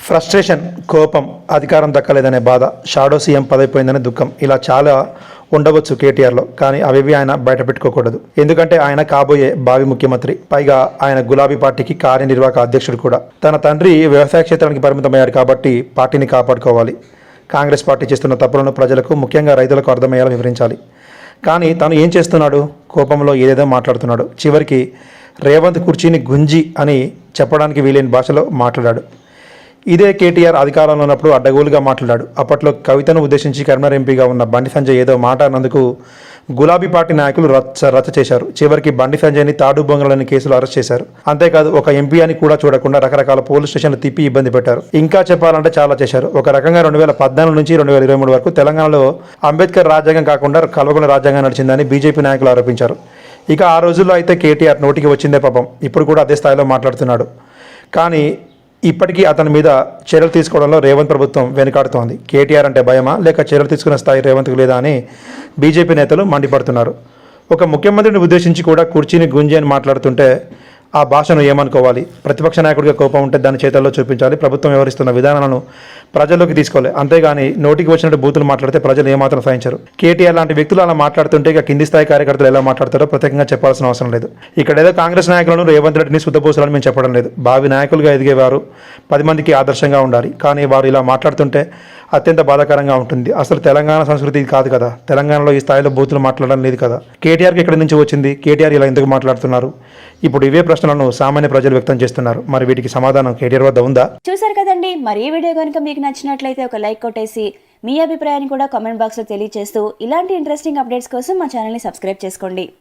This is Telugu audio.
ఫ్రస్ట్రేషన్, కోపం, అధికారం దక్కలేదనే బాధ, షాడో సీఎం పదైపోయిందనే దుఃఖం, ఇలా చాలా ఉండవచ్చు కేటీఆర్లో. కానీ అవేవి ఆయన బయట పెట్టుకోకూడదు. ఎందుకంటే ఆయన కాబోయే భావి ముఖ్యమంత్రి. పైగా ఆయన గులాబీ పార్టీకి కార్యనిర్వాహక అధ్యక్షుడు కూడా. తన తండ్రి వ్యవసాయ క్షేత్రానికి పరిమితమయ్యారు కాబట్టి పార్టీని కాపాడుకోవాలి. కాంగ్రెస్ పార్టీ చేస్తున్న తప్పులను ప్రజలకు, ముఖ్యంగా రైతులకు అర్థమయ్యేలా వివరించాలి. కానీ తను ఏం చేస్తున్నాడు? కోపంలో ఏదేదో మాట్లాడుతున్నాడు. చివరికి రేవంత్ కుర్చీని గుంజి అని చెప్పడానికి వీలైన భాషలో మాట్లాడాడు. ఇదే కేటీఆర్ అధికారంలో ఉన్నప్పుడు అడ్డగోలుగా మాట్లాడాడు. అప్పట్లో కవితను ఉద్దేశించి కరీంనగర్ ఎంపీగా ఉన్న బండి సంజయ్ ఏదో మాట అన్నందుకు గులాబీ పార్టీ నాయకులు రచ్చ చేశారు. చివరికి బండి సంజయ్ని తాడు బొంగలని కేసులు అరెస్ట్ చేశారు. అంతేకాదు ఒక ఎంపీ అని కూడా చూడకుండా రకరకాల పోలీస్ స్టేషన్లు తిప్పి ఇబ్బంది పెట్టారు. ఇంకా చెప్పాలంటే చాలా చేశారు. ఒక రకంగా 2014 నుంచి 2023 వరకు తెలంగాణలో అంబేద్కర్ రాజ్యాంగం కాకుండా కల్వకుంట్ల రాజ్యాంగం నడిచిందని బీజేపీ నాయకులు ఆరోపించారు. ఇక ఆ రోజుల్లో అయితే కేటీఆర్ నోటికి వచ్చిందే పాపం. ఇప్పుడు కూడా అదే స్థాయిలో మాట్లాడుతున్నాడు. కానీ ఇప్పటికీ అతని మీద చర్యలు తీసుకోవడంలో రేవంత్ ప్రభుత్వం వెనుకాడుతోంది. కేటీఆర్ అంటే భయమా, లేక చర్యలు తీసుకునే స్థాయి రేవంత్కు లేదా అని బీజేపీ నేతలు మండిపడుతున్నారు. ఒక ముఖ్యమంత్రిని ఉద్దేశించి కూడా కుర్చీని గుంజి అని మాట్లాడుతుంటే ఆ భాషను ఏమనుకోవాలి? ప్రతిపక్ష నాయకుడిగా కోపం ఉంటే దాని చేతల్లో చూపించాలి. ప్రభుత్వం వ్యవహరిస్తున్న విధానాలను ప్రజల్లోకి తీసుకోవాలి. అంతేగాని నోటికి వచ్చినట్టు బూతులు మాట్లాడితే ప్రజలు ఏమాత్రం సహించరు. కేటీఆర్ లాంటి వ్యక్తులు అలా మాట్లాడుతుంటే ఇక కింది స్థాయి కార్యకర్తలు ఎలా మాట్లాడతారో ప్రత్యేకంగా చెప్పాల్సిన అవసరం లేదు. ఇక్కడ ఏదో కాంగ్రెస్ నాయకులను రేవంత్ రెడ్డిని శుద్ధపోసాలని మేము చెప్పడం లేదు. భావి నాయకులుగా ఎదిగేవారు 10 మందికి ఆదర్శంగా ఉండాలి. కానీ వారు ఇలా మాట్లాడుతుంటే అత్యంత బాధాకరంగా ఉంటుంది. అసలు తెలంగాణ సంస్కృతి కాదు కదా. తెలంగాణలో ఈ స్థాయిలో బూతులు మాట్లాడడం లేదు కదా. కేటీఆర్కి ఎక్కడి నుంచి వచ్చింది? కేటీఆర్ ఇలా ఎందుకు మాట్లాడుతున్నారు? ఇప్పుడు ఇవే ప్రశ్నలను సామాన్య ప్రజలు వ్యక్తం చేస్తున్నారు. మరి వీటికి సమాధానం కేటీఆర్ వద్ద ఉందా? చూసారు కదండి. మరి ఈ వీడియో కనుక మీకు నచ్చినట్లయితే ఒక లైక్ కొట్టేసి మీ అభిప్రాయాన్ని కూడా కామెంట్ బాక్స్ లో తెలియజేస్తూ ఇలాంటి ఇంట్రెస్టింగ్ అప్డేట్స్ కోసం మా ఛానల్ ని సబ్స్క్రైబ్ చేసుకోండి.